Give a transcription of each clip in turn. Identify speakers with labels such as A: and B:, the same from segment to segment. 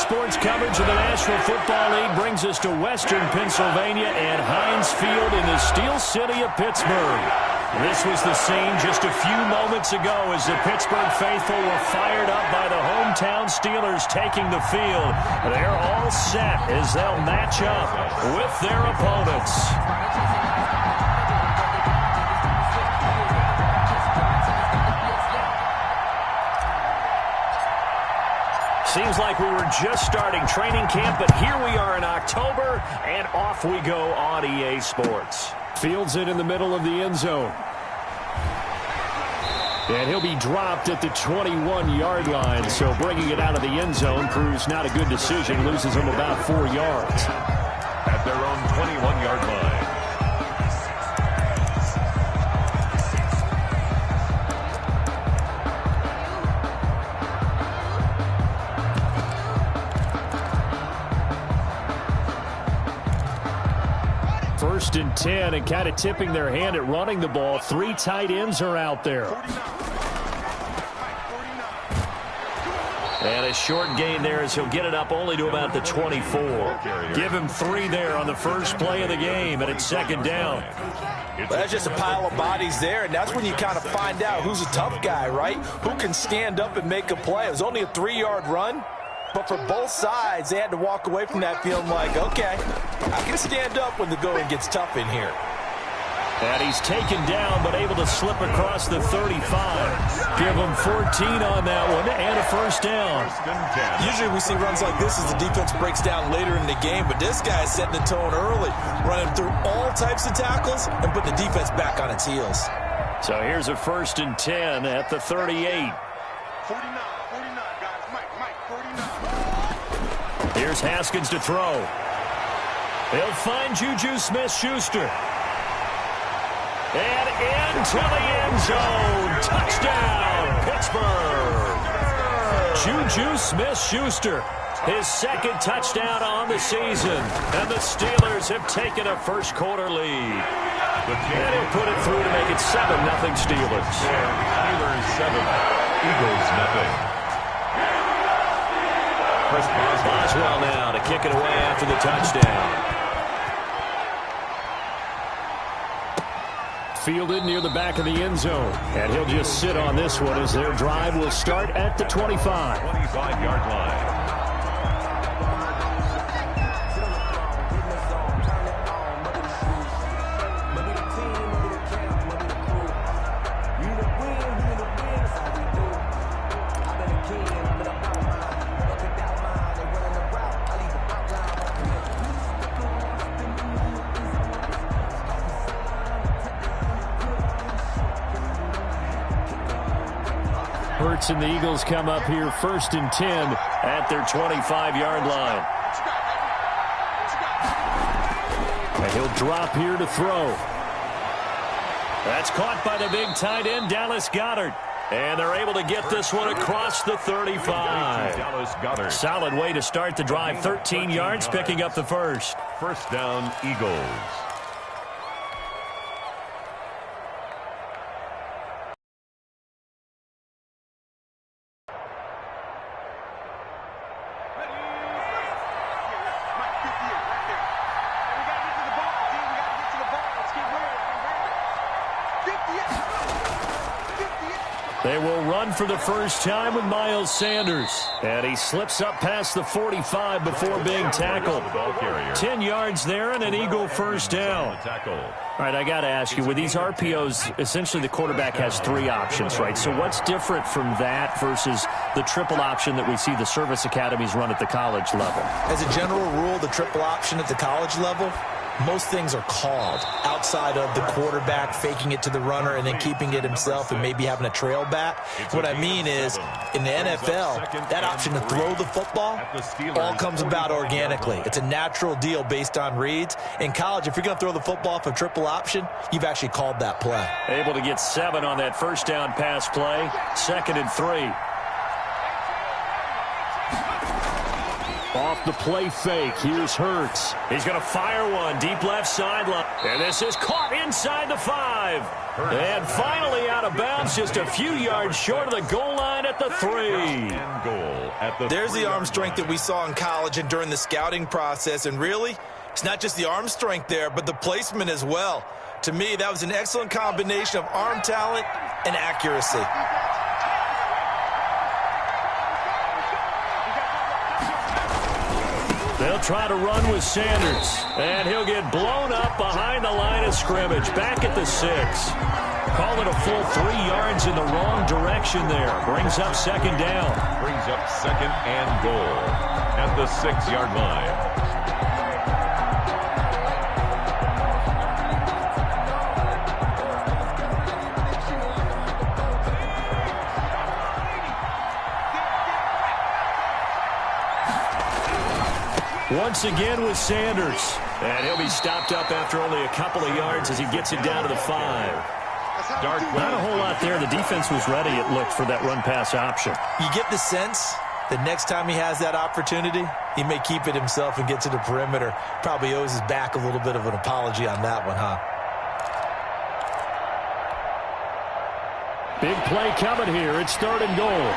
A: Sports coverage of the National Football League brings us to Western Pennsylvania and Heinz Field in the Steel City of Pittsburgh. This was the scene just a few moments ago as the Pittsburgh faithful were fired up by the hometown Steelers taking the field. They're all set as they'll match up with their opponents. Seems like we were just starting training camp, but here we are in October, and off we go on EA Sports.
B: Fields it in the middle of the end zone. And he'll be dropped at the 21-yard line, so bringing it out of the end zone proves not a good decision. Loses him about 4 yards.
C: At their own 21-yard line.
B: First and 10, and kind of tipping their hand at running the ball. 3 tight ends are out there.
A: And a short gain there as he'll get it up only to about the 24. Give him 3 there on the first play of the game, and it's second down.
D: Well, that's just a pile of bodies there, and that's when you kind of find out who's a tough guy, right? Who can stand up and make a play. It was only a 3-yard run. But for both sides, they had to walk away from that feeling like, okay, I can stand up when the going gets tough in here.
A: And he's taken down, but able to slip across the 35. Give him 14 on that one, and a first down.
D: Usually we see runs like this as the defense breaks down later in the game, but this guy's setting the tone early, running through all types of tackles and putting the defense back on its heels.
A: So here's a first and 10 at the 38.
E: 49, guys. Mike, 49.
A: Here's Haskins to throw. He'll find Juju Smith-Schuster. And into the end zone. Touchdown, Pittsburgh. Juju Smith-Schuster, his second touchdown on the season. And the Steelers have taken a first-quarter lead. And he'll put it through to make it 7-0 Steelers.
C: Steelers 7, Eagles 0.
A: Boswell now to kick it away after the touchdown.
B: Fielded near the back of the end zone. And he'll just sit on this one as their drive will start at the 25.
C: 25-yard line.
B: Hurts and the Eagles come up here first and 10 at their 25-yard line. And he'll drop here to throw.
A: That's caught by the big tight end, Dallas Goedert. And they're able to get this one across the 35.
C: Dallas Goedert.
A: Solid way to start the drive. 13 yards, picking up the first.
C: First down, Eagles.
A: They will run for the first time with Miles Sanders. And he slips up past the 45 before being tackled. 10 yards there and an Eagle first down. All right, I got to ask you, with these RPOs, essentially the quarterback has 3 options, right? So what's different from that versus the triple option that we see the service academies run at the college level?
D: As a general rule, the triple option at the college level, most things are called outside of the quarterback faking it to the runner and then keeping it himself and maybe having a trail back. What I mean is, in the NFL, that option to throw the football all comes about organically. It's a natural deal based on reads. In college, if you're going to throw the football for triple option, you've actually called that play.
A: Able to get 7 on that first down pass play. 2nd and 3.
B: Off the play fake, here's Hurts.
A: He's going to fire one deep left sideline. And this is caught inside the 5. And finally out of bounds, just a few yards short of the goal line at the 3.
D: There's the arm strength that we saw in college and during the scouting process. And really, it's not just the arm strength there, but the placement as well. To me, that was an excellent combination of arm talent and accuracy.
A: They'll try to run with Sanders, and he'll get blown up behind the line of scrimmage, back at the 6. Call it a full 3 yards in the wrong direction there. Brings up second down.
C: Brings up second and goal at the 6-yard line.
A: Once again with Sanders. And he'll be stopped up after only a couple of yards as he gets it down to the 5. Not a whole lot there. The defense was ready, it looked, for that run-pass option.
D: You get the sense that next time he has that opportunity, he may keep it himself and get to the perimeter. Probably owes his back a little bit of an apology on that one, huh?
B: Big play coming here. It's 3rd and goal.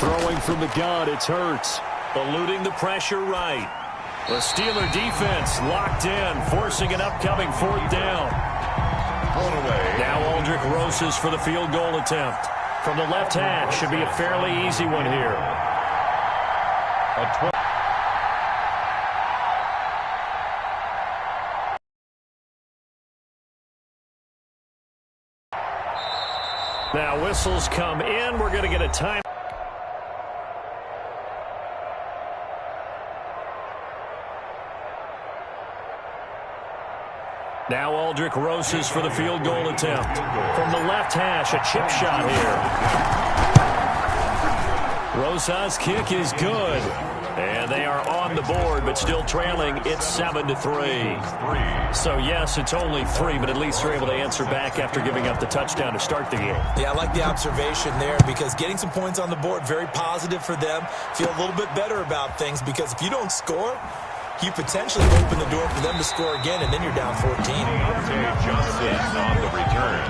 B: Throwing from the gun, it's Hurts.
A: Eluding the pressure right. The Steeler defense locked in, forcing an upcoming 4th down.
C: Thrown away.
A: Now Aldrick Rosas for the field goal attempt. From the left hash, should be a fairly easy one here. Now whistles come in. We're going to get a time. Now Aldrick Rosas for the field goal attempt. From the left hash, a chip shot here. Rosas' kick is good. And they are on the board, but still trailing. It's 7-3. So, yes, it's only 3, but at least they're able to answer back after giving up the touchdown to start the game.
D: Yeah, I like the observation there because getting some points on the board, very positive for them. Feel a little bit better about things because if you don't score, you potentially open the door for them to score again, and then you're down 14.
C: Deontay Johnson on the return.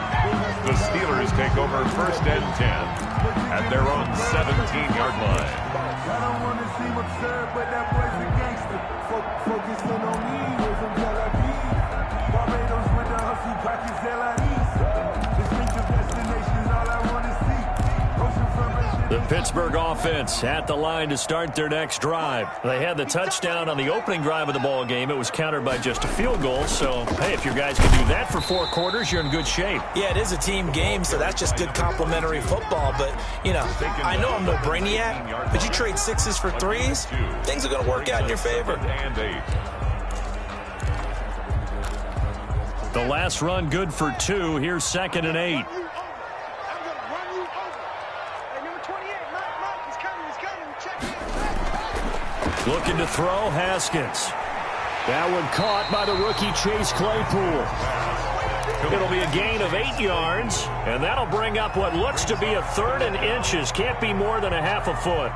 C: The Steelers take over 1st and 10 at their own 17-yard line.
E: I don't want to seem absurd, but that boy's a gangster. Focusing on me, from Tel Aviv. Barbados with the hustle, pockets LIEs. Distinctive destinations, all I want to see.
A: The Pittsburgh offense at the line to start their next drive. They had the touchdown on the opening drive of the ball game. It was countered by just a field goal. So, hey, if your guys can do that for 4 quarters, you're in good shape.
D: Yeah, it is a team game, so that's just good complementary football. But, you know, I know I'm no brainiac, but you trade 6s for 3s, things are going to work out in your favor.
A: The last run good for 2. Here's 2nd and 8. Looking to throw, Haskins.
B: That one caught by the rookie Chase Claypool.
A: It'll be a gain of 8 yards, and that'll bring up what looks to be a 3rd and inches. Can't be more than a half a foot.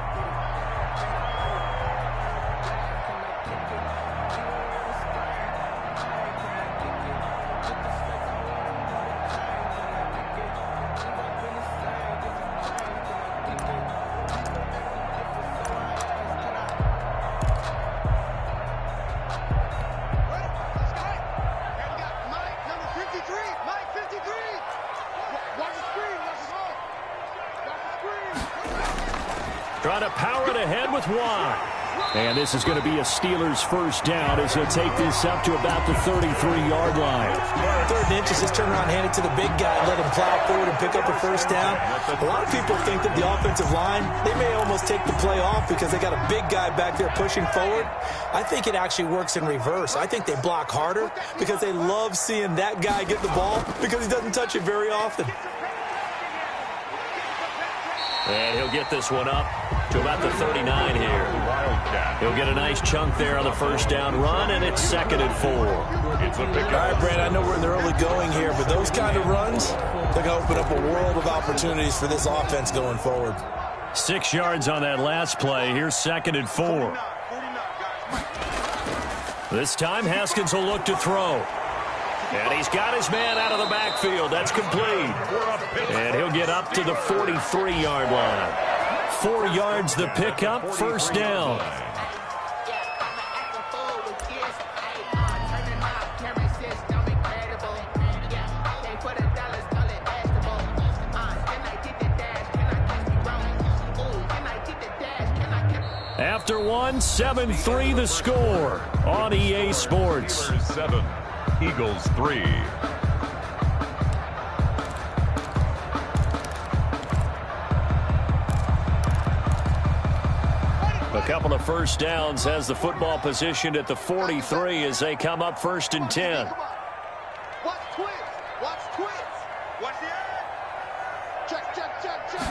A: Trying to power it ahead with one.
B: And this is going to be a Steelers 1st down as he'll take this up to about the 33-yard line.
D: 3rd and inches, just turn around, hand it to the big guy, let him plow forward and pick up a 1st down. A lot of people think that the offensive line, they may almost take the play off because they got a big guy back there pushing forward. I think it actually works in reverse. I think they block harder because they love seeing that guy get the ball because he doesn't touch it very often.
A: And he'll get this one up to about the 39 here. He'll get a nice chunk there on the first down run, and it's 2nd and 4.
D: All right, Brad, I know we're in the early going here, but those kind of runs, they're going to open up a world of opportunities for this offense going forward.
A: 6 yards on that last play. Here's 2nd and 4. This time, Haskins will look to throw. And he's got his man out of the backfield. That's complete. And he'll get up to the 43-yard line. 4 yards the pickup, first down. After 1, 7-3 the score on EA Sports.
C: 7, Eagles 3.
A: A couple of first downs has the football positioned at the 43 as they come up 1st and 10.
F: Watch twins. Watch twins. Watch the end. Check, check, check, check.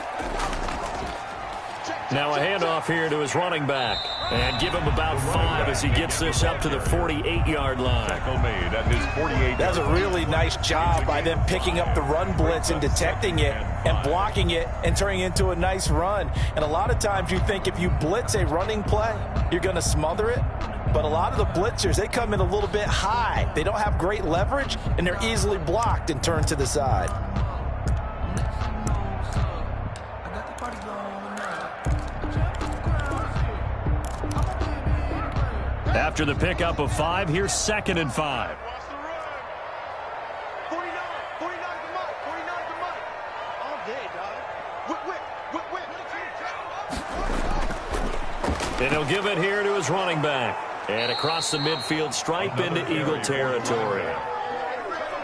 A: Now a handoff here to his running back. And give him about 5 as he gets this up to the 48-yard line.
C: Tackle made at his 48.
D: That's a really nice job by them picking up the run blitz and detecting it and blocking it and turning it into a nice run. And a lot of times you think if you blitz a running play, you're going to smother it. But a lot of the blitzers, they come in a little bit high. They don't have great leverage, and they're easily blocked and turned to the side.
A: After the pickup of 5, here's 2nd and 5.
F: Watch the run. 49. 49's the money. 49's the money. All day, dog. Whip.
A: And he'll give it here to his running back. And across the midfield stripe into Eagle territory.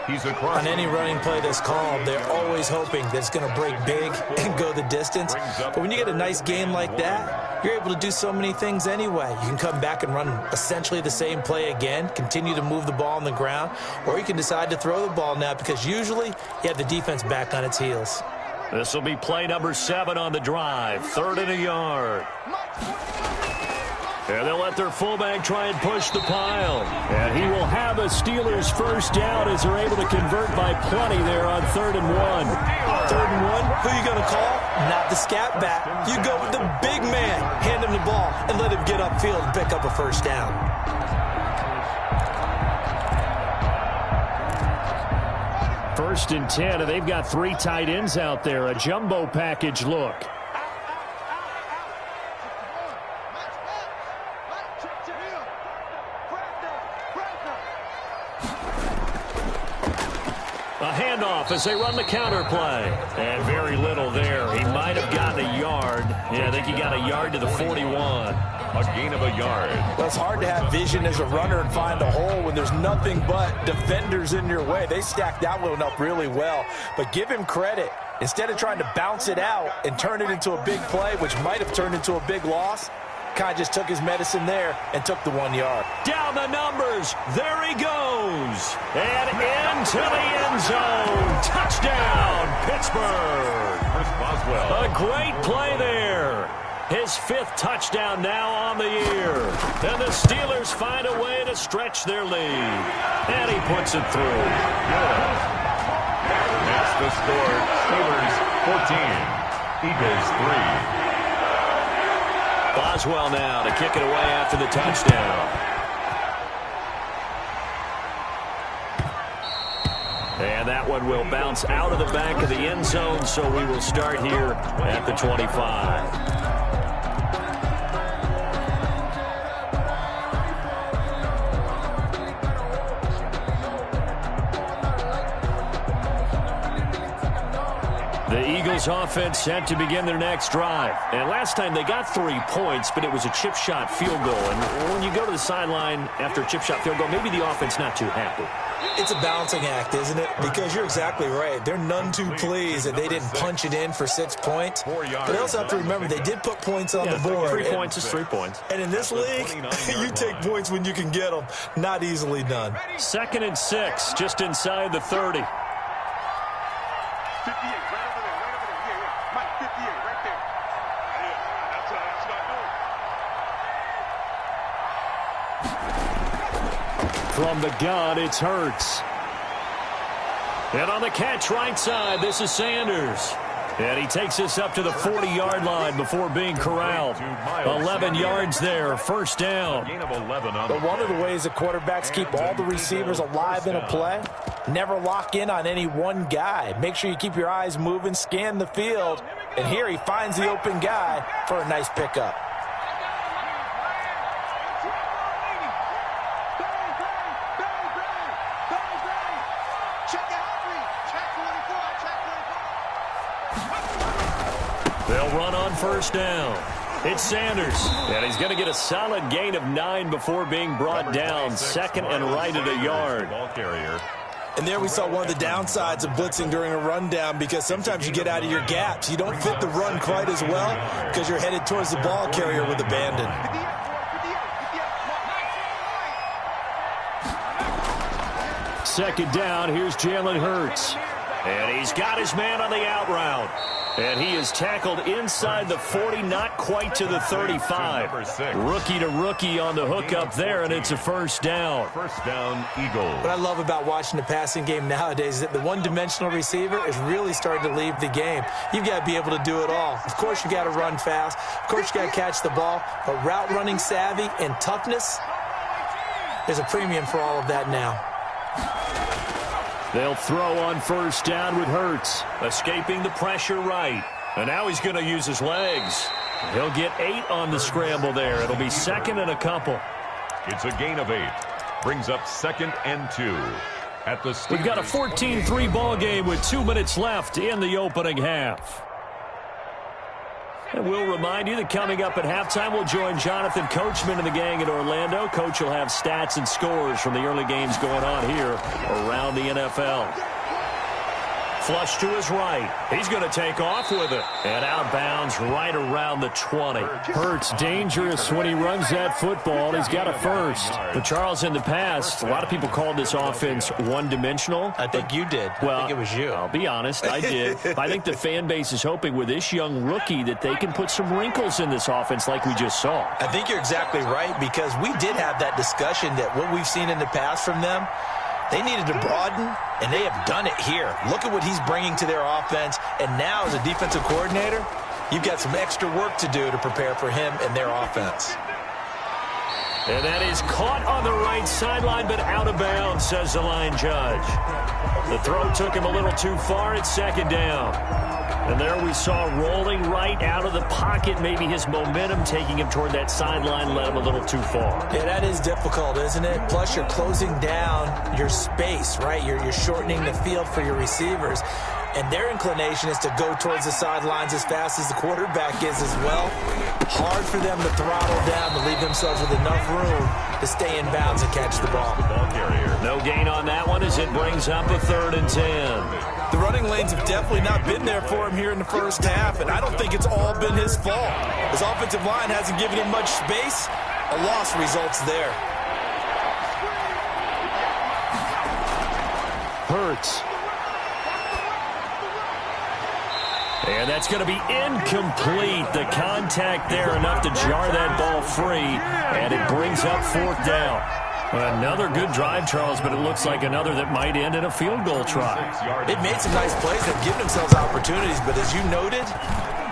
C: He's across.
D: On any running play that's called, they're always hoping that it's going to break big and go the distance. But when you get a nice game like that, you're able to do so many things anyway. You can come back and run essentially the same play again, continue to move the ball on the ground, or you can decide to throw the ball now because usually you have the defense back on its heels.
A: This will be play number 7 on the drive. 3rd and a yard. And they'll let their fullback try and push the pile. And he will have a Steelers first down as they're able to convert by plenty there on 3rd and 1.
D: 3rd and 1, who are you going to call? Not the scat back. You go with the big man. Hand him the ball and let him get upfield and pick up a first down.
A: First and 10, and they've got 3 tight ends out there. A jumbo package look. A handoff as they run the counter play. And very little there. He might have gotten a yard. Yeah, I think he got a yard to the 41.
C: A gain of a yard.
D: Well, it's hard to have vision as a runner and find a hole when there's nothing but defenders in your way. They stacked that one up really well. But give him credit. Instead of trying to bounce it out and turn it into a big play, which might have turned into a big loss, Kai just took his medicine there and took the 1 yard.
A: Down the numbers. There he goes. And into the end zone. Touchdown, Pittsburgh.
C: Chris Boswell.
A: A great play there. His 5th touchdown now on the year. And the Steelers find a way to stretch their lead. And he puts it through.
C: Good. That's the score. Steelers 14. Eagles 3.
A: Boswell now to kick it away after the touchdown. And that one will bounce out of the back of the end zone, so we will start here at the 25. The Eagles offense set to begin their next drive. And last time they got 3 points, but it was a chip shot field goal. And when you go to the sideline after a chip shot field goal, maybe the offense not too happy.
D: It's a balancing act, isn't it? Because you're exactly right. They're none too pleased that they didn't punch it in for 6 points. But they also have to remember they did put points on the board.
A: 3 points is 3 points.
D: And in this league, you take points when you can get them. Not easily done.
A: 2nd and 6, just inside the 30.
F: 58, right over there, right over there. Yeah, yeah. Mike, 58, right there.
B: From the gun, it's Hurts.
A: And on the catch right side, this is Sanders. And he takes us up to the 40-yard line before being corralled. 11 yards there, first down.
D: But one of the ways that quarterbacks keep all the receivers alive in a play, never lock in on any one guy. Make sure you keep your eyes moving, scan the field. And here he finds the open guy for a nice pickup.
A: They'll run on first down. It's Sanders, and he's going to get a solid gain of 9 before being brought down. Second and right at a yard.
D: And there we saw one of the downsides of blitzing during a rundown, because sometimes you get out of your gaps. You don't fit the run quite as well because you're headed towards the ball carrier with abandon.
B: Second down, here's Jalen Hurts.
A: And he's got his man on the out route. And he is tackled inside the 40, not quite to the 35. Rookie to rookie on the hook up there, and it's a first down.
C: First down, Eagles.
D: What I love about watching the passing game nowadays is that the one-dimensional receiver is really starting to leave the game. You've got to be able to do it all. Of course, you got to run fast. Of course, you got to catch the ball. But route running savvy and toughness, there's a premium for all of that now.
B: They'll throw on first down with Hurts.
A: Escaping the pressure right. And now he's going to use his legs. He'll get 8 on the scramble there. It'll be second and a couple.
C: It's a gain of 8. Brings up second and 2. At the
A: We've got a 14-3 ball game with 2 minutes left in the opening half. And we'll remind you that coming up at halftime, we'll join Jonathan Coachman and the gang in Orlando. Coach will have stats and scores from the early games going on here around the NFL. Flush to his right. He's going to take off with it. And out of bounds right around the 20.
B: Hurts dangerous when he runs that football. He's got a first.
A: But Charles, in the past, a lot of people called this offense one-dimensional.
D: I think you did.
A: Well,
D: I think it was you.
A: I'll be honest, I did. I think the fan base is hoping with this young rookie that they can put some wrinkles in this offense like we just saw.
D: I think you're exactly right, because we did have that discussion that what we've seen in the past from them, they needed to broaden, and they have done it here. Look at what he's bringing to their offense, and now as a defensive coordinator, you've got some extra work to do to prepare for him and their offense.
A: And that is caught on the right sideline, but out of bounds, says the line judge. The throw took him a little too far. It's second down. And there we saw rolling right out of the pocket. Maybe his momentum taking him toward that sideline led him a little too far.
D: Yeah, that is difficult, isn't it? Plus, you're closing down your space, right? You're shortening the field for your receivers. And their inclination is to go towards the sidelines as fast as the quarterback is as well. Hard for them to throttle down, to leave themselves with enough room to stay in bounds and catch the ball.
A: No gain on that one as it brings up a 3rd and 10.
D: The running lanes have definitely not been there for him here in the first half, and I don't think it's all been his fault. His offensive line hasn't given him much space. A loss results there.
B: Hurts.
A: And that's going to be incomplete. The contact there enough to jar that ball free, and it brings up 4th down. Another good drive, Charles, but it looks like another that might end in a field goal try.
D: They've made some nice plays. They've given themselves opportunities, but as you noted,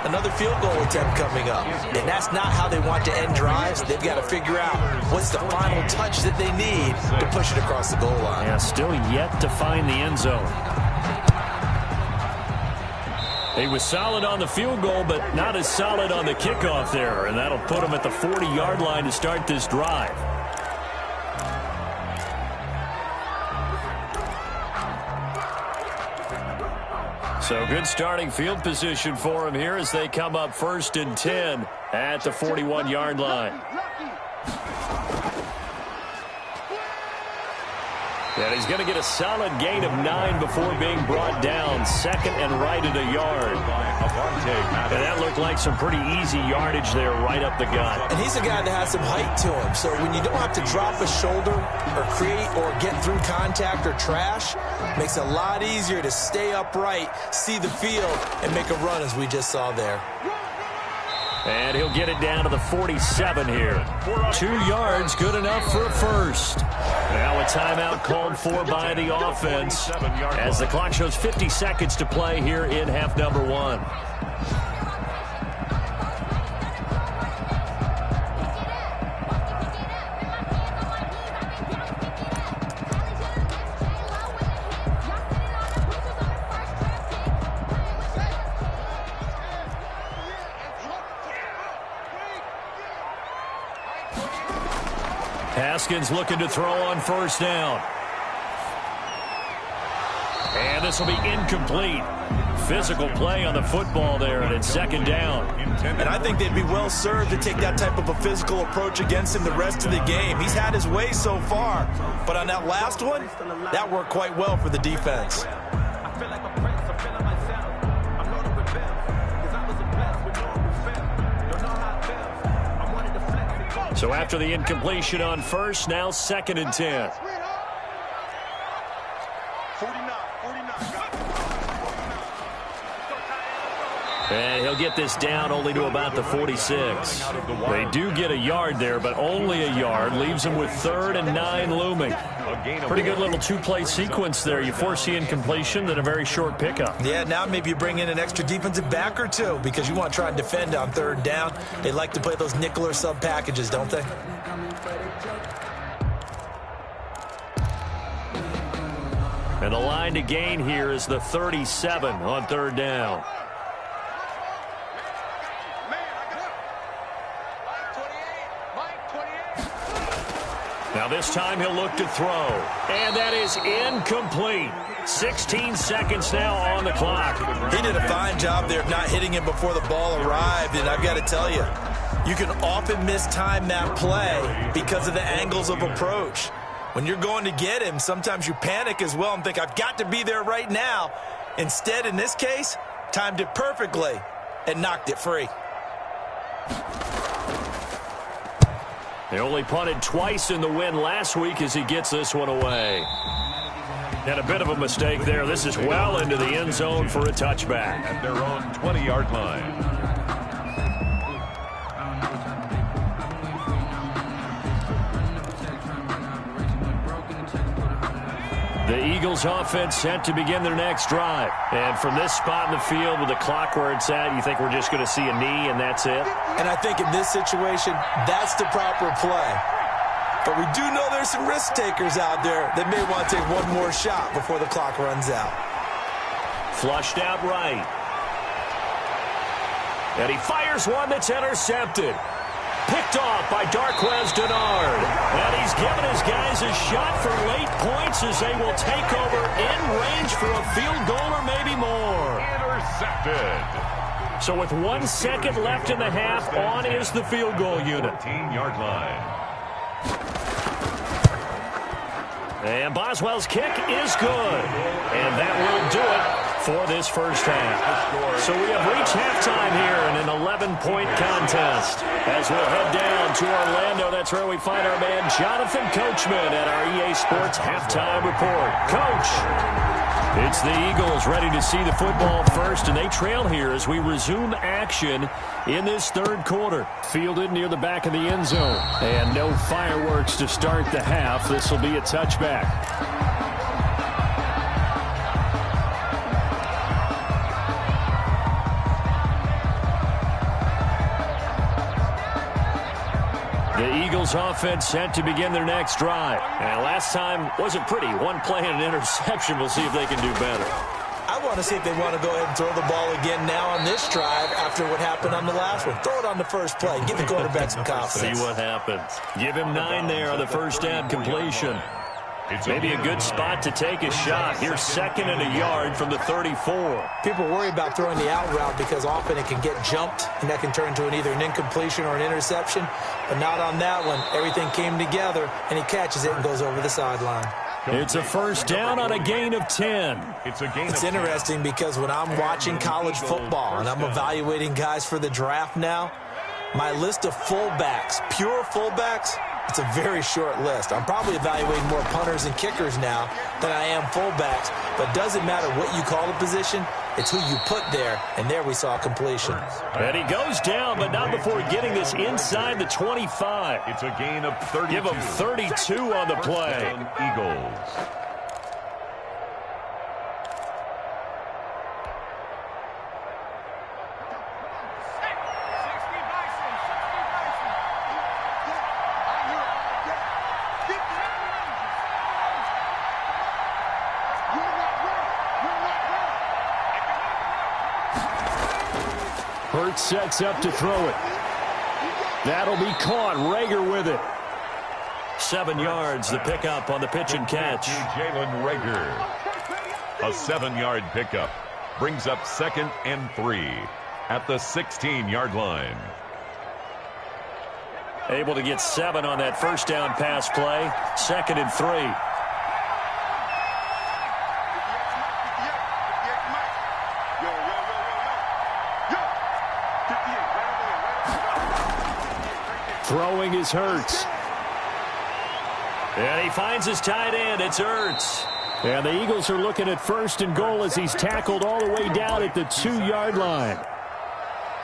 D: another field goal attempt coming up. And that's not how they want to end drives. They've got to figure out what's the final touch that they need to push it across the goal line.
A: Yeah, still yet to find the end zone. He was solid on the field goal, but not as solid on the kickoff there, and that'll put him at the 40-yard line to start this drive. So good starting field position for him here as they come up 1st and 10 at the 41-yard line. And he's going to get a solid gain of 9 before being brought down. 2nd and right at a yard. And that looked like some pretty easy yardage there right up the gut.
D: And he's a guy that has some height to him. So when you don't have to drop a shoulder or create or get through contact or trash, makes it a lot easier to stay upright, see the field, and make a run as we just saw there.
A: And he'll get it down to the 47 here. 2 yards, good enough for a first. Now a timeout called for by the offense as the clock shows 50 seconds to play here in half number 1. Haskins looking to throw on first down. And this will be incomplete. Physical play on the football there, and it's second down.
D: And I think they'd be well served to take that type of a physical approach against him the rest of the game. He's had his way so far, but on that last one, that worked quite well for the defense.
A: So after the incompletion on first, now 2nd and 10.
F: 49.
A: And he'll get this down only to about the 46. They do get a yard there, but only a yard. Leaves them with 3rd and 9 looming. Pretty good little 2-play sequence there. You force the incompletion, then a very short pickup.
D: Yeah, now maybe you bring in an extra defensive back or two because you want to try and defend on 3rd down. They like to play those nickel or sub packages, don't they?
A: And the line to gain here is the 37 on 3rd down. Now this time he'll look to throw. And that is incomplete. 16 seconds now on the clock.
D: He did a fine job there of not hitting him before the ball arrived. And I've got to tell you, you can often mistime that play because of the angles of approach. When you're going to get him, sometimes you panic as well and think, I've got to be there right now. Instead, in this case, timed it perfectly and knocked it free.
A: They only punted twice in the win last week as he gets this one away. And a bit of a mistake there. This is well into the end zone for a touchback.
C: At their own 20-yard line.
A: The Eagles offense set to begin their next drive. And from this spot in the field with the clock where it's at, you think we're just going to see a knee and that's it?
D: And I think in this situation, that's the proper play. But we do know there's some risk takers out there that may want to take one more shot before the clock runs out.
A: Flushed out right. And he fires one that's intercepted. Picked off by Darqueze Dennard. And he's given his guys a shot for late points as they will take over in range for a field goal or maybe more.
C: Intercepted.
A: So with 1 second left in the half, on is the field goal unit.
C: 14-yard line.
A: And Boswell's kick is good. And that will do it for this first half. So we have reached halftime here in an 11-point contest. As we'll head down to Orlando, that's where we find our man Jonathan Coachman at our EA Sports Halftime Report. Coach, it's the Eagles ready to see the football first, and they trail here as we resume action in this 3rd quarter. Fielded near the back of the end zone. And no fireworks to start the half. This will be a touchback. The Eagles offense set to begin their next drive. And last time wasn't pretty. 1 play and an interception. We'll see if they can do better.
D: I want to see if they want to go ahead and throw the ball again now on this drive after what happened on the last one. Throw it on the first play. Give the quarterback some confidence.
A: See what happens. Give him 9 there on the first down completion. Maybe a good spot to take a shot. Here's 2nd and a yard from the 34.
D: People worry about throwing the out route because often it can get jumped, and that can turn into either an incompletion or an interception. But not on that one. Everything came together, and he catches it and goes over the sideline.
A: It's a first down on a gain of 10.
D: It's interesting because when I'm watching college football and I'm evaluating guys for the draft now, my list of fullbacks, pure fullbacks, it's a very short list. I'm probably evaluating more punters and kickers now than I am fullbacks. But it doesn't matter what you call the position. It's who you put there, and there we saw a completion.
A: And he goes down, but not before getting this inside the 25.
C: It's a gain of 32.
A: Give him 32 on the play.
C: Eagles.
B: Hurts sets up to throw it. That'll be caught. Rager with it.
A: 7 yards, the pickup on the pitch and catch.
C: Jalen Rager. A 7-yard pickup. Brings up 2nd and 3 at the 16-yard line.
A: Able to get 7 on that first down pass play. 2nd and 3.
B: Throwing is Hurts.
A: And he finds his tight end. It's Hurts.
B: And the Eagles are looking at 1st and goal as he's tackled all the way down at the 2-yard line.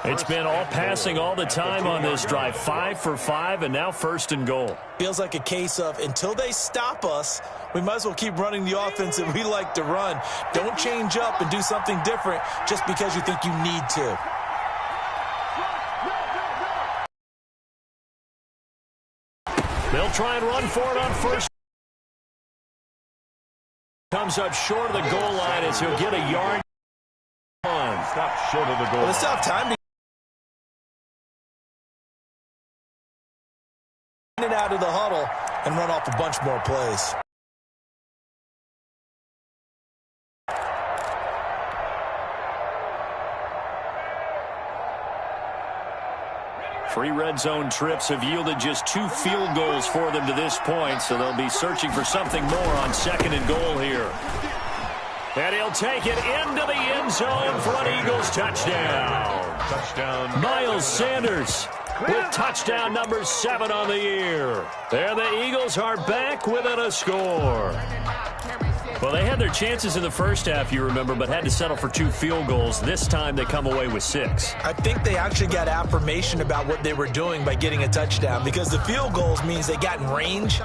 A: It's been all passing all the time on this drive. 5 for 5, and now 1st and goal.
D: Feels like a case of until they stop us, we might as well keep running the offense that we like to run. Don't change up and do something different just because you think you need to.
A: They'll try and run for it on 1st. Comes up short of the goal line as he'll get a yard.
C: Stop short of the goal.
D: Well, it's tough time to get out of the huddle and run off a bunch more plays.
A: Three red zone trips have yielded just 2 field goals for them to this point, so they'll be searching for something more on 2nd and goal here. And he'll take it into the end zone for an Eagles touchdown.
C: Touchdown.
A: Miles Sanders with touchdown number 7 on the year. There the Eagles are back within a score. Well, they had their chances in the first half, you remember, but had to settle for 2 field goals. This time they come away with 6.
D: I think they actually got affirmation about what they were doing by getting a touchdown, because the field goals means they got in range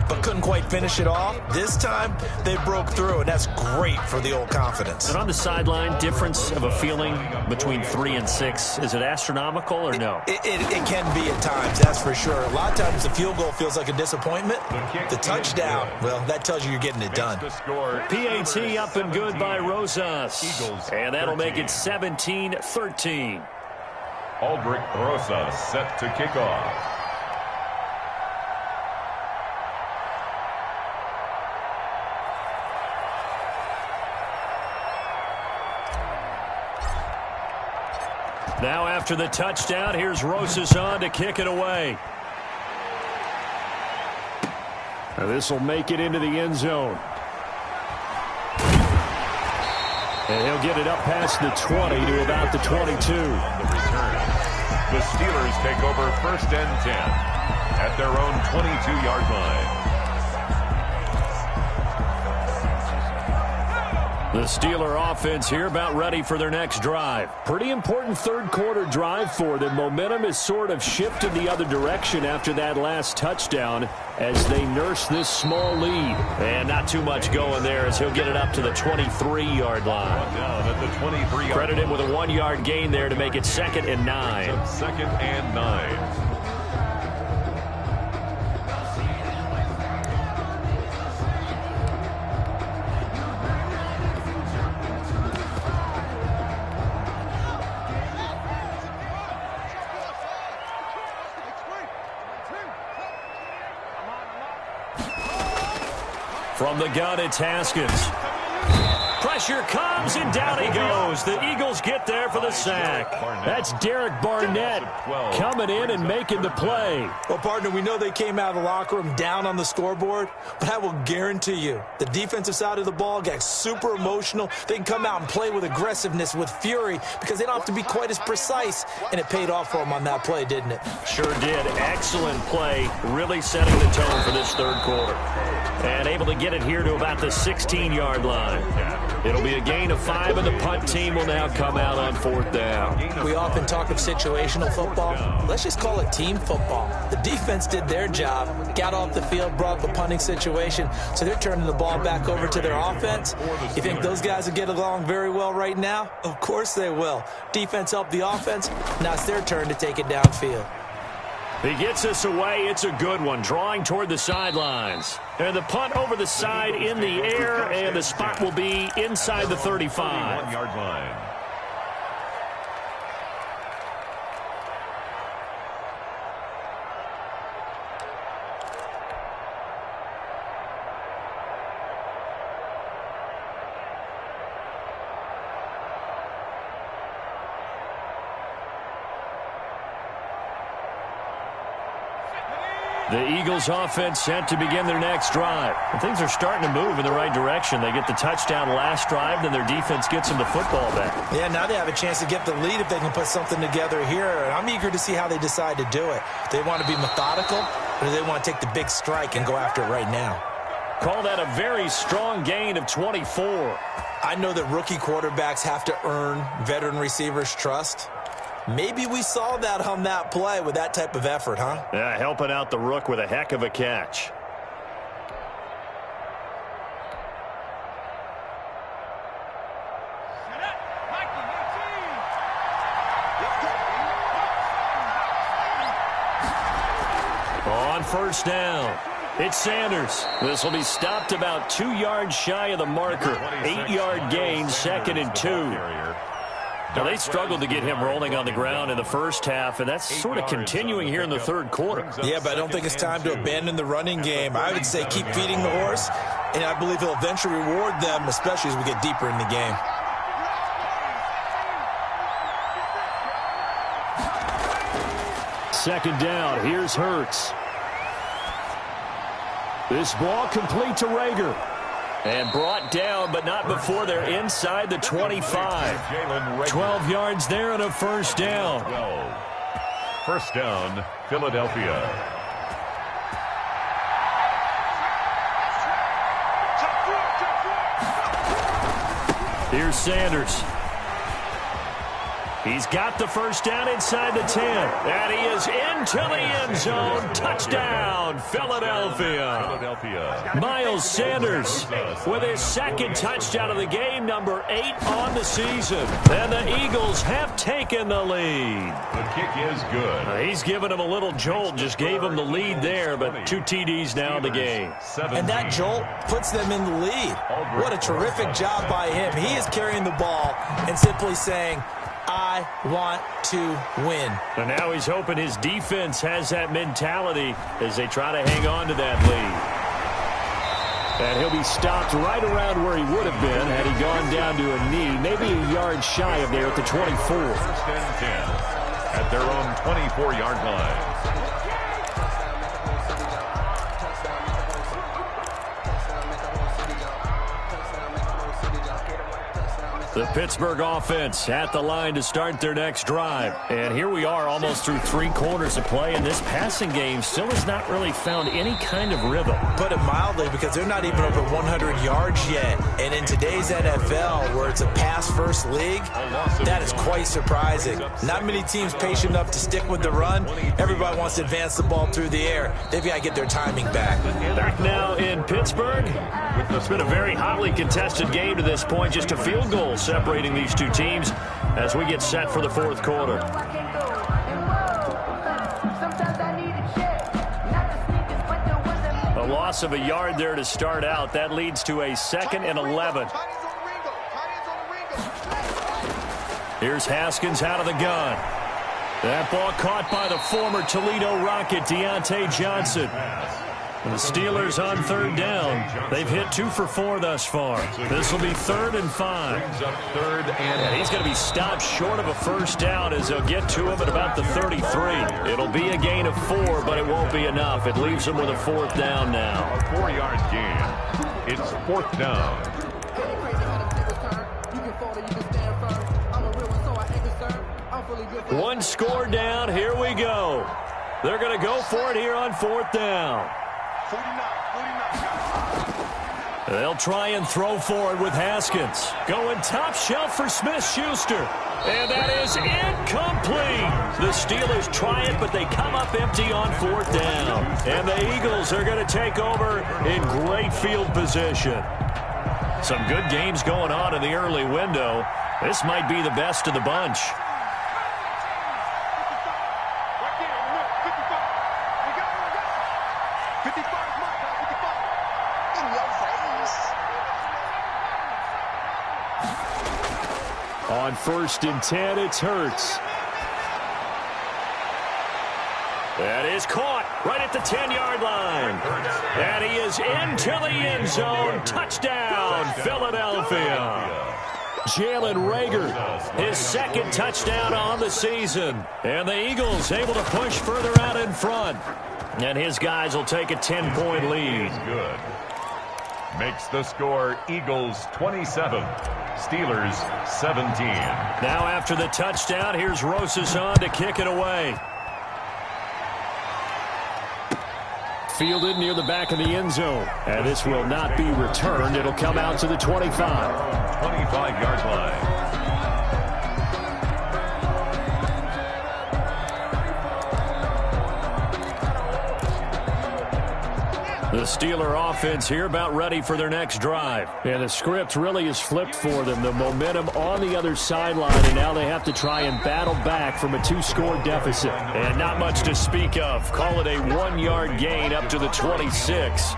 D: but couldn't quite finish it off. This time they broke through, and that's great for the old confidence.
A: And on the sideline, difference of a feeling between 3 and 6, is it astronomical or no?
D: It can be at times, that's for sure. A lot of times the field goal feels like a disappointment. The touchdown, well, that tells you you're getting it done.
A: PAT up and good by Rosas. And that'll make it 17-13.
C: Aldrich Rosas set to kick off.
A: Now after the touchdown, here's Rosas on to kick it away.
B: Now this will make it into the end zone. And he'll get it up past the 20 to about the 22.
C: The Steelers take over 1st and 10 at their own 22-yard line.
A: The Steeler offense here about ready for their next drive.
B: Pretty important third-quarter drive for them. Momentum has sort of shifted the other direction after that last touchdown as they nurse this small lead.
A: And not too much going there as he'll get it up to the 23-yard line.
C: Down at the 23-yard
A: Credit him with a 1-yard gain there to make it 2nd and 9.
C: 2nd and 9.
A: From the gun, it's Haskins. Pressure comes, and down he goes. The Eagles get there for the sack.
B: That's Derek Barnett coming in and making the play.
D: Well, partner, we know they came out of the locker room down on the scoreboard, but I will guarantee you the defensive side of the ball got super emotional. They can come out and play with aggressiveness, with fury, because they don't have to be quite as precise, and it paid off for them on that play, didn't it?
A: Sure did. Excellent play, really setting the tone for this third quarter. And able to get it here to about the 16-yard line.
B: It'll be a gain of 5, and the punt team will now come out on 4th down.
D: We often talk of situational football. Let's just call it team football. The defense did their job, got off the field, brought the punting situation, so they're turning the ball back over to their offense. You think those guys will get along very well right now? Of course they will. Defense helped the offense. Now it's their turn to take it downfield.
B: He gets us away. It's a good one, drawing toward the sidelines. And the punt over the side in the air, and the spot will be inside the 35.
C: 1-yard line.
B: The Eagles offense set to begin their next drive. And things are starting to move in the right direction. They get the touchdown last drive, then their defense gets them the football back.
D: Yeah, now they have a chance to get the lead if they can put something together here. And I'm eager to see how they decide to do it. Do they want to be methodical, or do they want to take the big strike and go after it right now?
B: Call that a very strong gain of 24.
D: I know that rookie quarterbacks have to earn veteran receivers' trust. Maybe we saw that on that play with that type of effort, huh?
B: Yeah, helping out the rook with a heck of a catch. On 1st down, it's Sanders. This will be stopped about 2 yards shy of the marker. 8-yard gain, 2nd and 2. Now, they struggled to get him rolling on the ground in the first half, and that's sort of continuing here in the 3rd quarter.
D: Yeah, but I don't think it's time to abandon the running game. I would say keep feeding the horse, and I believe he'll eventually reward them, especially as we get deeper in the game.
B: Second down, here's Hurts. This ball complete to Rager. And brought down, but not before they're inside the 25. 12 yards there and a 1st down.
C: 1st down, Philadelphia.
B: Here's Sanders. He's got the 1st down inside the 10. And he is into the end zone. Touchdown, Philadelphia. Miles Sanders with his 2nd touchdown of the game, number 8 on the season. And the Eagles have taken the lead.
C: The kick is good.
B: He's given him a little jolt, just gave him the lead there, but 2 TDs now in the game.
D: And that jolt puts them in the lead. What a terrific job by him. He is carrying the ball and simply saying, I want to win.
B: And now he's hoping his defense has that mentality as they try to hang on to that lead. And he'll be stopped right around where he would have been had he gone down to a knee, maybe a yard shy of there at the 24.
C: 1st and 10 at their own 24-yard line.
B: The Pittsburgh offense at the line to start their next drive. And here we are almost through 3 quarters of play, and this passing game still has not really found any kind of rhythm.
D: Put it mildly, because they're not even over 100 yards yet. And in today's NFL, where it's a pass-first league, that is quite surprising. Not many teams patient enough to stick with the run. Everybody wants to advance the ball through the air. They've got to get their timing back.
B: Back now in Pittsburgh. It's been a very hotly contested game to this point. Just a field goal separating these 2 teams as we get set for the 4th quarter. A loss of a yard there to start out. That leads to a 2nd and 11. Here's Haskins out of the gun. That ball caught by the former Toledo Rocket, Deontay Johnson. And the Steelers on 3rd down. They've hit 2 for 4 thus far. This will be 3rd and 5.
C: Brings up 3rd and
B: he's going to be stopped short of a 1st down as they'll get to him at about the 33. It'll be a gain of 4, but it won't be enough. It leaves him with a 4th down now.
C: a 4-yard gain. It's 4th down.
B: One score down. Here we go. They're going to go for it here on 4th down.
A: They'll try and throw forward with Haskins. Going top shelf for Smith-Schuster. And that is incomplete. The Steelers try it, but they come up empty on 4th down. And the Eagles are going to take over in great field position. Some good games going on in the early window. This might be the best of the bunch. On 1st and 10, it's Hurts. That is caught right at the 10-yard line. And he is into the end zone. Touchdown, Philadelphia. Jalen Reagor, his 2nd touchdown on the season. And the Eagles able to push further out in front. And his guys will take a 10-point lead.
C: Good. Makes the score Eagles 27, Steelers 17.
A: Now after the touchdown, here's Rosasson to kick it away. Fielded near the back of the end zone. And this will not be returned. It'll come out to the 25.
C: 25-yard line.
A: The Steeler offense here about ready for their next drive. And the script really is flipped for them. The momentum on the other sideline, and now they have to try and battle back from a 2-score deficit. And not much to speak of. Call it a 1-yard gain up to the 26.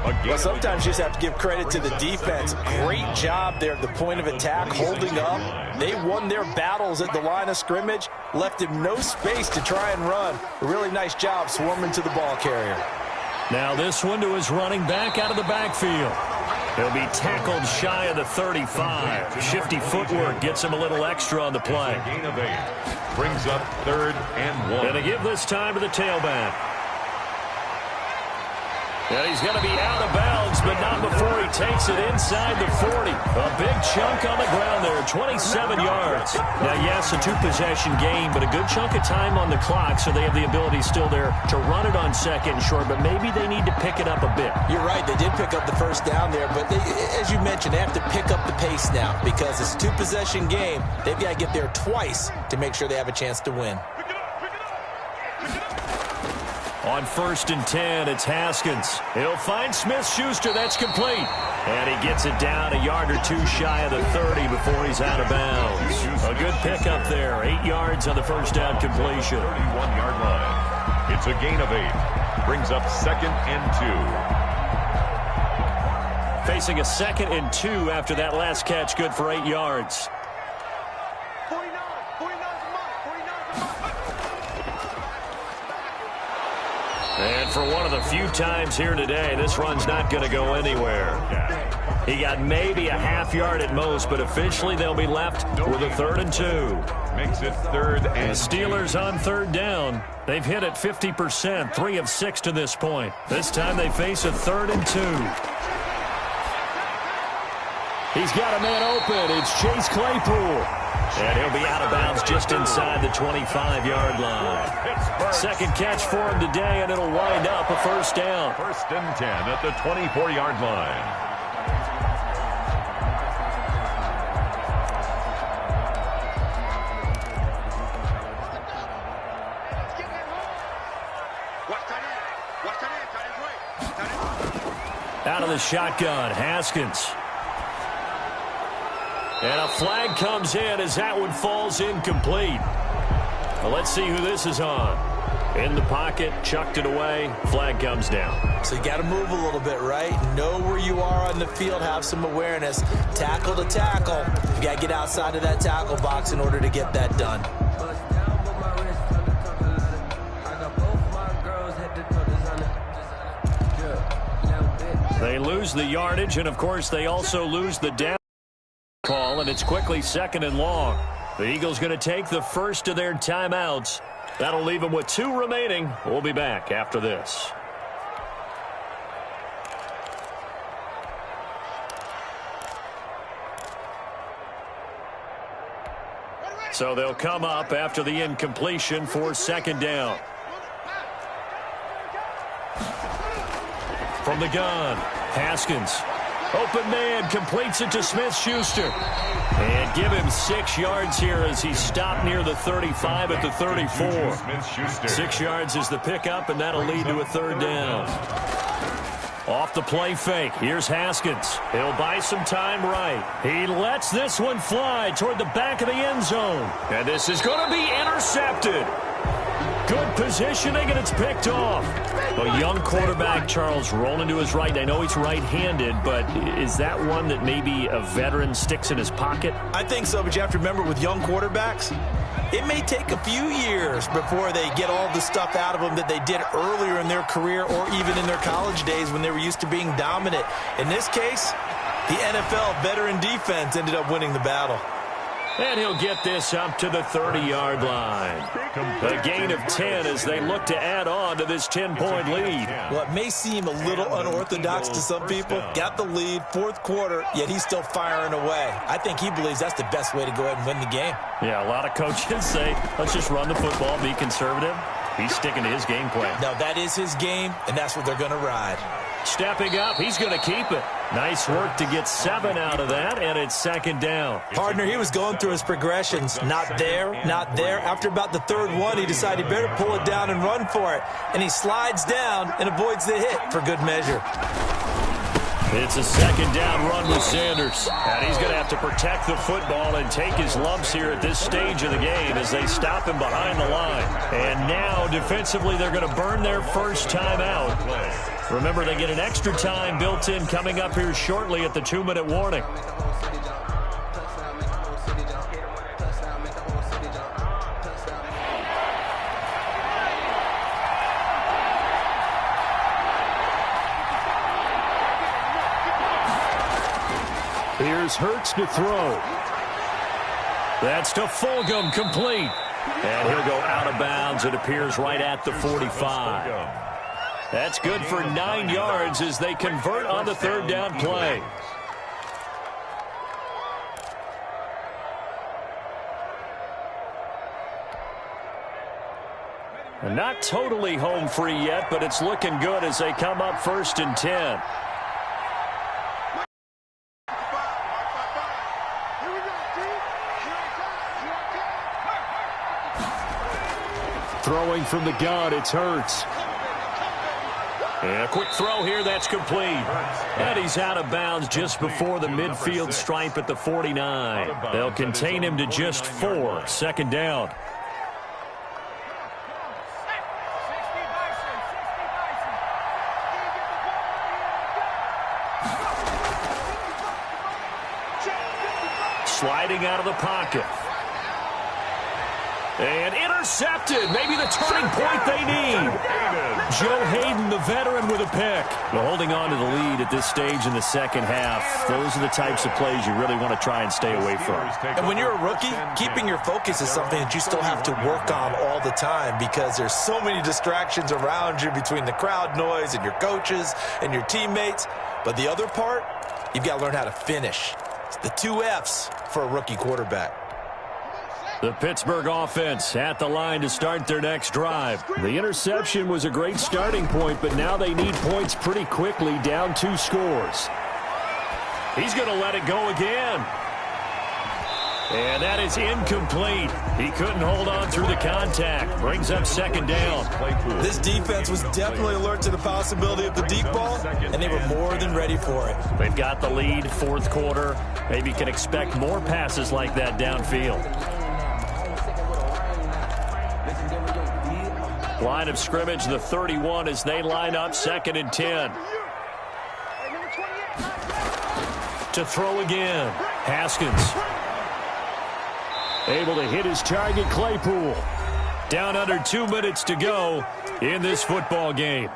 D: Well, sometimes you just have to give credit to the defense. Great job there at the point of attack, holding up. They won their battles at the line of scrimmage, left him no space to try and run. A really nice job swarming to the ball carrier.
A: Now this one to his running back out of the backfield. He'll be tackled shy of the 35. Shifty footwork gets him a little extra on the play.
C: Gain of 8. Brings up 3rd and 1.
A: And to give this time to the tailback. And he's going to be out of bounds, but not before he takes it inside the 40. A big chunk on the ground there, 27 yards. Now, yes, a 2-possession game, but a good chunk of time on the clock, so they have the ability still there to run it on 2nd and short, but maybe they need to pick it up a bit.
D: You're right, they did pick up the 1st down there, but as you mentioned, they have to pick up the pace now because it's a 2-possession game. They've got to get there twice to make sure they have a chance to win.
A: On 1st and 10, it's Haskins. He'll find Smith-Schuster. That's complete. And he gets it down a yard or 2 shy of the 30 before he's out of bounds. A good pickup there. 8 yards on the 1st down completion.
C: 31-yard line. It's a gain of 8. Brings up 2nd and 2.
A: Facing a 2nd and 2 after that last catch. Good for 8 yards.
F: 49
A: And for one of the few times here today, this run's not going to go anywhere. He got maybe a half yard at most, but officially they'll be left with a 3rd and 2.
C: Makes it 3rd and
A: The Steelers on 3rd down. They've hit it 50%, 3 of 6 to this point. This time they face a 3rd and 2. He's got a man open. It's Chase Claypool. And he'll be out of bounds just inside the 25-yard line. 2nd catch for him today, and it'll wind up a 1st down.
C: 1st and 10 at the 24-yard line.
A: Out of the shotgun, Haskins. And a flag comes in as that one falls incomplete. Well, let's see who this is on. In the pocket, chucked it away, flag comes down.
D: So you got to move a little bit, right? Know where you are on the field, have some awareness. Tackle to tackle. You got to get outside of that tackle box in order to get that done.
A: They lose the yardage, and of course they also lose the down call, and it's quickly 2nd and long. The Eagles going to take the first of their timeouts. That'll leave them with 2 remaining. We'll be back after this. So they'll come up after the incompletion for 2nd down. From the gun, Haskins. Open man, completes it to Smith-Schuster. And give him 6 yards here as he stopped near the 35 at the 34. 6 yards is the pickup, and that'll lead to a 3rd down. Off the play fake. Here's Haskins. He'll buy some time right. He lets this one fly toward the back of the end zone. And this is going to be intercepted. Good positioning, and it's picked off. A young quarterback, Charles, rolling to his right. I know he's right-handed, but is that one that maybe a veteran sticks in his pocket?
D: I think so, but you have to remember with young quarterbacks, it may take a few years before they get all the stuff out of them that they did earlier in their career or even in their college days when they were used to being dominant. In this case, the NFL veteran defense ended up winning the battle.
A: And he'll get this up to the 30-yard line. A gain of 10 as they look to add on to this 10-point lead.
D: Well, it may seem a little unorthodox to some people. Got the lead, 4th quarter, yet he's still firing away. I think he believes that's the best way to go ahead and win the game.
A: Yeah, a lot of coaches say, let's just run the football, be conservative. He's sticking to his game plan.
D: No, that is his game, and that's what they're going to ride.
A: Stepping up, he's going to keep it. Nice work to get 7 out of that, and it's 2nd down.
D: Partner, he was going through his progressions. Not there, not there. After about the 3rd one, he decided he better pull it down and run for it. And he slides down and avoids the hit for good measure.
A: It's a 2nd down run with Sanders. And he's going to have to protect the football and take his lumps here at this stage of the game as they stop him behind the line. And now, defensively, they're going to burn their first time out. Remember, they get an extra time built in coming up here shortly at the 2-minute warning. Here's Hurts to throw. That's to Fulgham, complete. And he'll go out of bounds. It appears right at the 45. That's good for 9 yards as they convert on the 3rd down play. Not totally home free yet, but it's looking good as they come up 1st and 10. Throwing from the gun, it's Hurts. And a quick throw here, that's complete. And he's out of bounds just before the midfield stripe at the 49. They'll contain him to just 4. 2nd down. Sliding out of the pocket. And intercepted. Maybe the turning point they need. Joe Hayden, the veteran, with a pick. Well, holding on to the lead at this stage in the 2nd half, those are the types of plays you really want to try and stay away from.
D: And when you're a rookie, keeping your focus is something that you still have to work on all the time because there's so many distractions around you between the crowd noise and your coaches and your teammates. But the other part, you've got to learn how to finish. It's the 2 F's for a rookie quarterback.
A: The Pittsburgh offense at the line to start their next drive. The interception was a great starting point, but now they need points pretty quickly, down 2 scores. He's going to let it go again. And that is incomplete. He couldn't hold on through the contact. Brings up 2nd down.
D: This defense was definitely alert to the possibility of the deep ball, and they were more than ready for it.
A: They've got the lead, 4th quarter. Maybe can expect more passes like that downfield. Line of scrimmage, the 31, as they line up 2nd and 10. To throw again. Haskins. Able to hit his target, Claypool. Down under 2 minutes to go in this football game.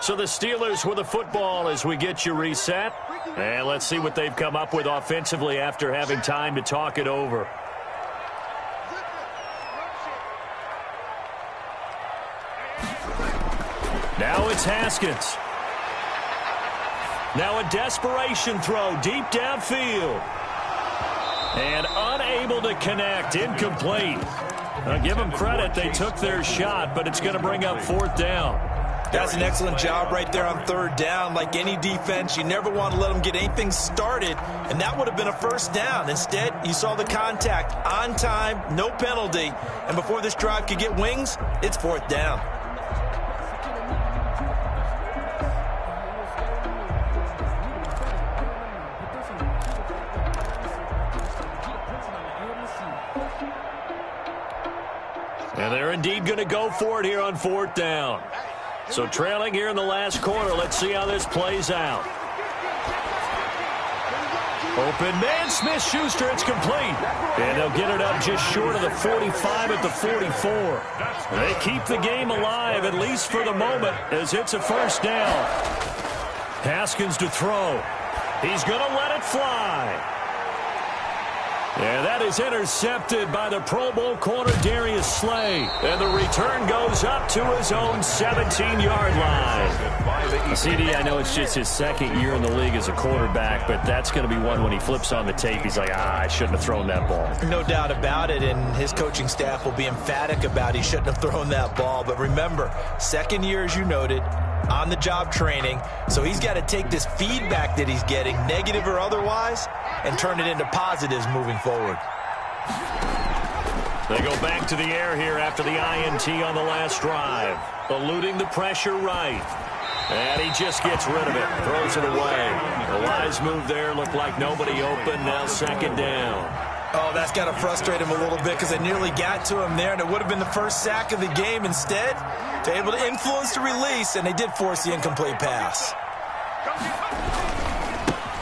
A: So the Steelers with the football as we get you reset. And let's see what they've come up with offensively after having time to talk it over. Now it's Haskins. Now a desperation throw deep downfield. And unable to connect. Incomplete. Now give them credit. They took their shot, but it's going to bring up 4th down.
D: That's an excellent job right there on 3rd down. Like any defense, you never want to let them get anything started, and that would have been a 1st down. Instead, you saw the contact on time, no penalty, and before this drive could get wings, it's 4th down.
A: And they're indeed going to go for it here on 4th down. So trailing here in the last quarter. Let's see how this plays out. Open man, Smith-Schuster, it's complete. And they'll get it up just short of the 45 at the 44. They keep the game alive, at least for the moment, as it's a 1st down. Haskins to throw. He's going to let it fly. And that is intercepted by the Pro Bowl corner, Darius Slay. And the return goes up to his own 17-yard line. CD, I know it's just his 2nd year in the league as a quarterback, but that's going to be one when he flips on the tape, he's like, I shouldn't have thrown that ball.
D: No doubt about it, and his coaching staff will be emphatic about he shouldn't have thrown that ball. But remember, 2nd year, as you noted, on-the-job training, so he's got to take this feedback that he's getting, negative or otherwise, and turn it into positives moving forward.
A: They go back to the air here after the INT on the last drive. Eluding the pressure right. And he just gets rid of it. Throws it away. The wise move there. Looked like nobody open. Now 2nd down.
D: Oh, that's got to frustrate him a little bit because they nearly got to him there, and it would have been the 1st sack of the game. Instead, they're able to influence the release, and they did force the incomplete pass.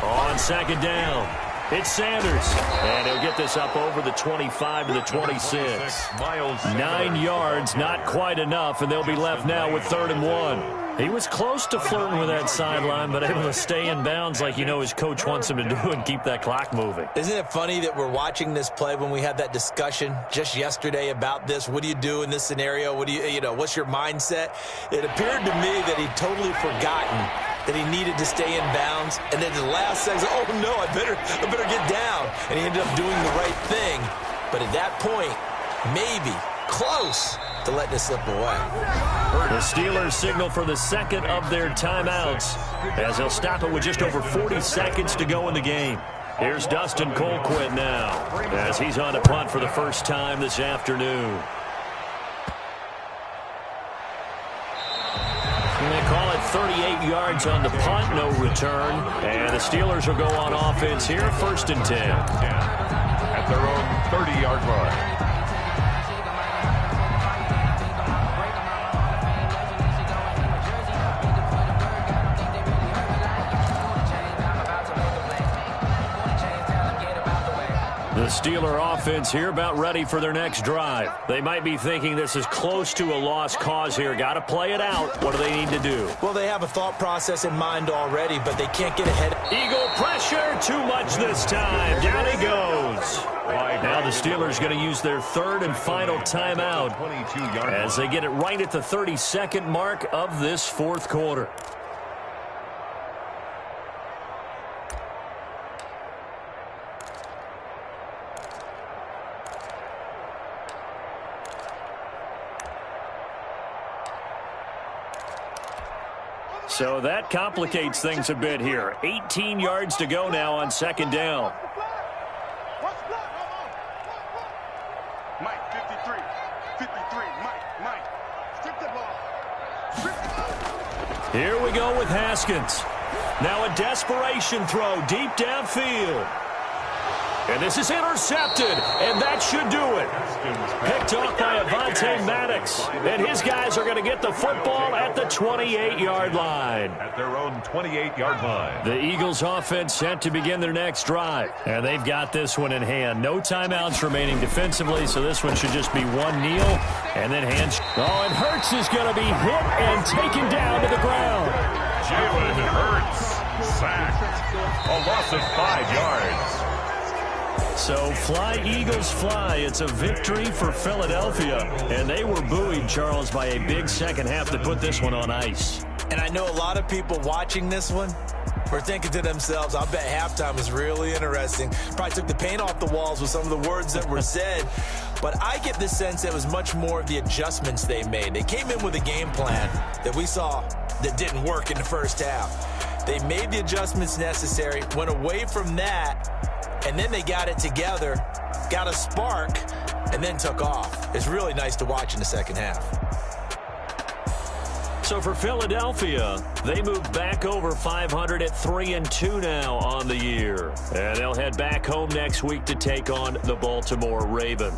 A: On 2nd down, it's Sanders. And he'll get this up over the 25 to the 26. 9 yards, not quite enough, and they'll be left now with 3rd and 1. He was close to flirting with that sideline, but able to stay in bounds like his coach wants him to do and keep that clock moving.
D: Isn't it funny that we're watching this play when we had that discussion just yesterday about this? What do you do in this scenario? What do what's your mindset? It appeared to me that he'd totally forgotten that he needed to stay in bounds, and then the last second, oh no, I better get down. And he ended up doing the right thing. But at that point, maybe close to letting it slip away.
A: The Steelers signal for the 2nd of their timeouts as they'll stop it with just over 40 seconds to go in the game. Here's Dustin Colquitt now as he's on a punt for the first time this afternoon. And they call it 38 yards on the punt, no return. And the Steelers will go on offense here, 1st and 10.
C: At their own 30-yard line.
A: The Steeler offense here about ready for their next drive. They might be thinking this is close to a lost cause here. Got to play it out. What do they need to do?
D: Well, they have a thought process in mind already, but they can't get ahead.
A: Eagle pressure, too much this time. Down he goes. Now the Steelers going to use their 3rd and final timeout as they get it right at the 32nd mark of this 4th quarter. So that complicates things a bit here. 18 yards to go now on 2nd down.
F: Mike, 53. 53, Mike. Strip the ball.
A: Here we go with Haskins. Now a desperation throw deep downfield. And this is intercepted, and that should do it. Picked off by Avonte Maddox. And his guys are going to get the football at the 28-yard line.
C: At their own 28-yard line.
A: The Eagles offense set to begin their next drive. And they've got this one in hand. No timeouts remaining defensively, so this one should just be one kneel and then hands. Oh, and Hurts is going to be hit and taken down to the ground.
C: Jalen Hurts sacked. A loss of 5 yards.
A: So fly, Eagles, fly. It's a victory for Philadelphia. And they were buoyed, Charles, by a big second half to put this one on ice.
D: And I know a lot of people watching this one were thinking to themselves, I'll bet halftime was really interesting. Probably took the paint off the walls with some of the words that were said. But I get the sense that it was much more of the adjustments they made. They came in with a game plan that we saw that didn't work in the first half. They made the adjustments necessary, went away from that, and then they got it together, got a spark, and then took off. It's really nice to watch in the second half.
A: So for Philadelphia, they move back over 500 at 3-2 now on the year. And they'll head back home next week to take on the Baltimore Ravens.